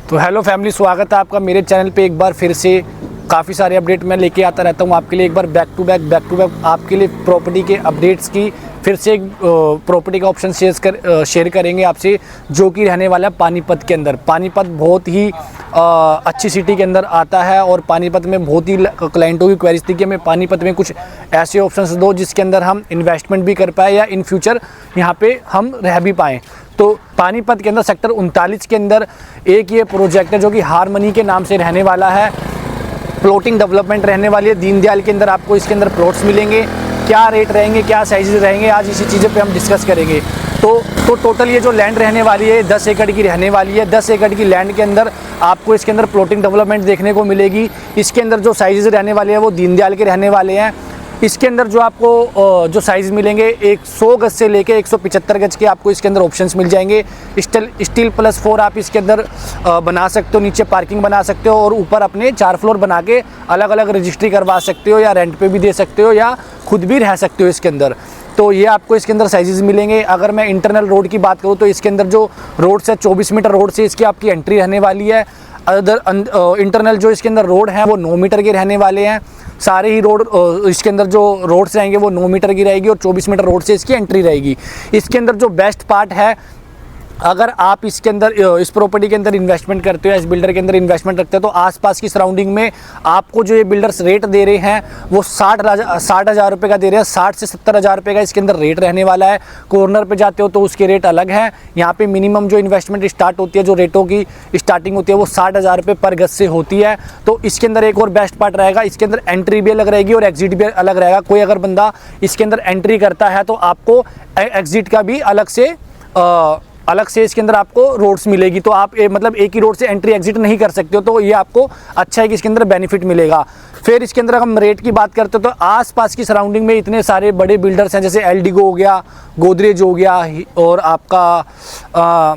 तो hello family, स्वागत है आपका मेरे चैनल पे एक बार फिर से। काफ़ी सारे अपडेट मैं लेके आता रहता हूँ आपके लिए। एक बार बैक टू बैक आपके लिए प्रॉपर्टी के अपडेट्स की फिर से एक प्रॉपर्टी का ऑप्शन शेयर करेंगे आपसे, जो कि रहने वाला है पानीपत के अंदर। पानीपत बहुत ही अच्छी सिटी के अंदर आता है और पानीपत में बहुत ही क्लाइंटों की क्वेरीज थी कि हमें पानीपत में कुछ ऐसे ऑप्शंस दो जिसके अंदर हम इन्वेस्टमेंट भी कर पाए या इन फ्यूचर यहाँ पे हम रह भी पाएँ। तो पानीपत के अंदर सेक्टर 39 के अंदर एक ये प्रोजेक्ट है जो कि हारमनी के नाम से रहने वाला है। प्लॉटिंग डेवलपमेंट रहने वाली है। दीनदयाल के अंदर आपको इसके अंदर प्लॉट्स मिलेंगे। क्या रेट रहेंगे, क्या साइजेस रहेंगे, आज इसी चीज़ों पे हम डिस्कस करेंगे। तो टोटल ये जो लैंड रहने वाली है 10 एकड़ की रहने वाली है। 10 एकड़ की लैंड के अंदर आपको इसके अंदर प्लॉटिंग डेवलपमेंट देखने को मिलेगी। इसके अंदर जो साइजेस रहने वाले हैं वो दीनदयाल के रहने वाले हैं। इसके अंदर जो आपको जो साइज़ मिलेंगे 100 गज से लेके 175 गज के आपको इसके अंदर ऑप्शंस मिल जाएंगे। स्टील +4 आप इसके अंदर बना सकते हो, नीचे पार्किंग बना सकते हो और ऊपर अपने 4 फ्लोर बना के अलग अलग रजिस्ट्री करवा सकते हो या रेंट पे भी दे सकते हो या खुद भी रह सकते हो इसके अंदर। तो ये आपको इसके अंदर साइजेस मिलेंगे। अगर मैं इंटरनल रोड की बात करूँ तो इसके अंदर जो रोड से 24 मीटर रोड से इसकी आपकी एंट्री रहने वाली है। इंटरनल जो इसके अंदर रोड है वो 9 मीटर के रहने वाले हैं। सारे ही रोड इसके अंदर जो रोड्स रहेंगे वो 9 मीटर की रहेगी और 24 मीटर रोड से इसकी एंट्री रहेगी। इसके अंदर जो बेस्ट पार्ट है, अगर आप इसके अंदर इस प्रॉपर्टी के अंदर इन्वेस्टमेंट करते हो, इस बिल्डर के अंदर इन्वेस्टमेंट रखते हो, तो आसपास की सराउंडिंग में आपको जो ये बिल्डर्स रेट दे रहे हैं वो 60,000 रुपये का दे रहे हैं। 60 से 70,000 रुपये का इसके अंदर रेट रहने वाला है। कॉर्नर पे जाते हो तो उसके रेट अलग हैं। यहाँ पे मिनिमम जो इन्वेस्टमेंट स्टार्ट होती है, जो रेटों की स्टार्टिंग होती है वो 60,000 रुपये पर गज से होती है। तो इसके अंदर एक और बेस्ट पार्ट रहेगा, इसके अंदर एंट्री भी अलग रहेगी और एग्जिट भी अलग रहेगा। कोई अगर बंदा इसके अंदर एंट्री करता है तो आपको एग्जिट का भी अलग से इसके अंदर आपको रोड्स मिलेगी। तो आप मतलब एक ही रोड से एंट्री एग्जिट नहीं कर सकते हो। तो ये आपको अच्छा है कि इसके अंदर बेनिफिट मिलेगा। फिर इसके अंदर हम रेट की बात करते हो तो आसपास की सराउंडिंग में इतने सारे बड़े बिल्डर्स हैं, जैसे एल्डिगो हो गया, गोदरेज हो गया और आपका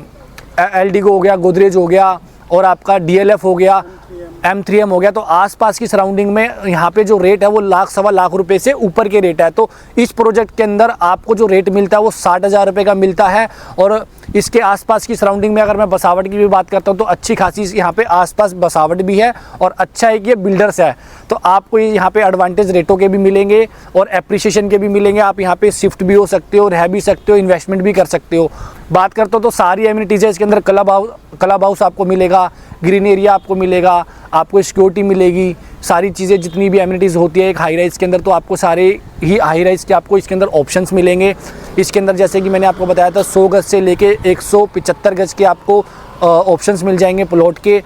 एल्डिगो हो गया, गोदरेज हो गया और आपका DLF हो गया, M3M हो गया। तो आसपास की सराउंडिंग में यहाँ पे जो रेट है वो लाख सवा लाख रुपए से ऊपर के रेट है। तो इस प्रोजेक्ट के अंदर आपको जो रेट मिलता है वो 60,000 रुपये का मिलता है। और इसके आसपास की सराउंडिंग में अगर मैं बसावट की भी बात करता हूँ तो अच्छी खासी यहाँ पे आसपास बसावट भी है और अच्छा है कि ये बिल्डर्स है। तो आपको यहाँ पे एडवांटेज रेटों के भी मिलेंगे और एप्रिसिएशन के भी मिलेंगे। आप यहाँ पे शिफ्ट भी हो सकते हो, रह भी सकते हो, इन्वेस्टमेंट भी कर सकते हो। बात करते हो तो सारी एमिनिटीज़ है इसके अंदर। क्लब हाउस आपको मिलेगा, ग्रीन एरिया आपको मिलेगा, आपको सिक्योरिटी मिलेगी, सारी चीज़ें जितनी भी एमिनिटीज़ होती है एक हाई राइज़ के अंदर, तो आपको सारे ही हाई राइज़ के आपको इसके अंदर ऑप्शंस मिलेंगे। इसके अंदर जैसे कि मैंने आपको बताया था 100 गज से लेके 175 गज के आपको ऑप्शंस मिल जाएंगे प्लॉट के।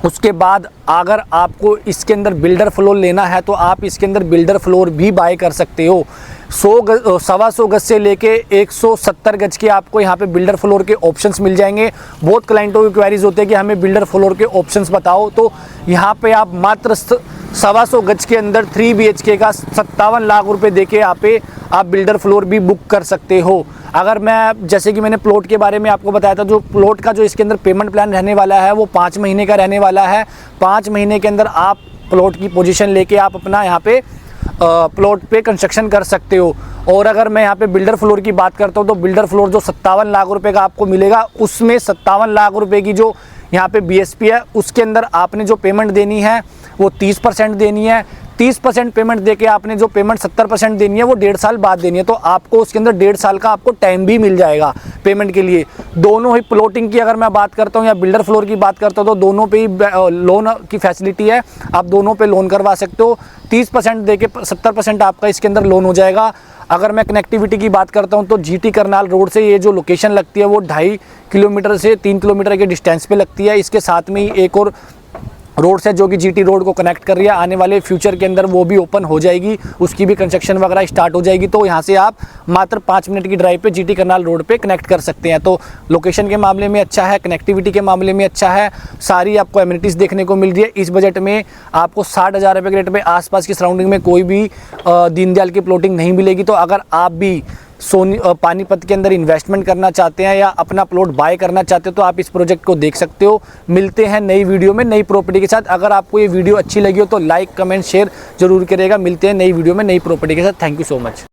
उसके बाद अगर आपको इसके अंदर बिल्डर फ्लोर लेना है तो आप इसके अंदर बिल्डर फ्लोर भी बाय कर सकते हो। 100 गज से लेके 170 गज के आपको यहाँ पे बिल्डर फ्लोर के ऑप्शंस मिल जाएंगे। बहुत क्लाइंटों की क्वेरीज होते हैं कि हमें बिल्डर फ्लोर के ऑप्शंस बताओ। तो यहाँ पे आप मात्र 125 गज के अंदर 3 BHK का 57 लाख रुपए दे के आप बिल्डर फ्लोर भी बुक कर सकते हो। अगर मैं जैसे कि मैंने प्लॉट के बारे में आपको बताया था, जो प्लॉट का जो इसके अंदर पेमेंट प्लान रहने वाला है वो 5 महीने का रहने वाला है। 5 महीने के अंदर आप प्लॉट की पोजीशन लेके आप अपना यहाँ पे प्लॉट पे कंस्ट्रक्शन कर सकते हो। और अगर मैं यहाँ पे बिल्डर फ्लोर की बात करता हूँ तो बिल्डर फ्लोर जो 57 लाख रुपए का आपको मिलेगा, उसमें 57 लाख रुपए की जो यहाँ पे BSP है उसके अंदर आपने जो पेमेंट देनी है वो 30% देनी है। 30% पेमेंट देके आपने जो पेमेंट 70% देनी है वो 1.5 साल बाद देनी है। तो आपको उसके अंदर 1.5 साल का आपको टाइम भी मिल जाएगा पेमेंट के लिए। दोनों ही प्लॉटिंग की अगर मैं बात करता हूँ या बिल्डर फ्लोर की बात करता हूँ तो दोनों पे ही लोन की फैसिलिटी है, आप दोनों पे लोन करवा सकते हो। 30% देके 70% आपका इसके अंदर लोन हो जाएगा। अगर मैं कनेक्टिविटी की बात करता हूँ तो GT करनाल रोड से ये जो लोकेशन लगती है वो 2.5 किलोमीटर से 3 किलोमीटर के डिस्टेंस पे लगती है। इसके साथ में ही एक और रोड है जो कि GT रोड को कनेक्ट कर रही है। आने वाले फ्यूचर के अंदर वो भी ओपन हो जाएगी, उसकी भी कंस्ट्रक्शन वगैरह स्टार्ट हो जाएगी। तो यहाँ से आप मात्र 5 मिनट की ड्राइव पे GT करनाल रोड पे कनेक्ट कर सकते हैं। तो लोकेशन के मामले में अच्छा है, कनेक्टिविटी के मामले में अच्छा है, सारी आपको एमिनिटीज़ देखने को मिल रही है। इस बजट में आपको 60,000 रुपये के रेट में आसपास की सराउंडिंग में कोई भी दीनदयाल की प्लॉटिंग नहीं मिलेगी। तो अगर आप भी पानीपत के अंदर इन्वेस्टमेंट करना चाहते हैं या अपना प्लॉट बाय करना चाहते हो तो आप इस प्रोजेक्ट को देख सकते हो। मिलते हैं नई वीडियो में नई प्रॉपर्टी के साथ। अगर आपको ये वीडियो अच्छी लगी हो तो लाइक, कमेंट, शेयर जरूर करिएगा। मिलते हैं नई वीडियो में नई प्रॉपर्टी के साथ। Thank you so much.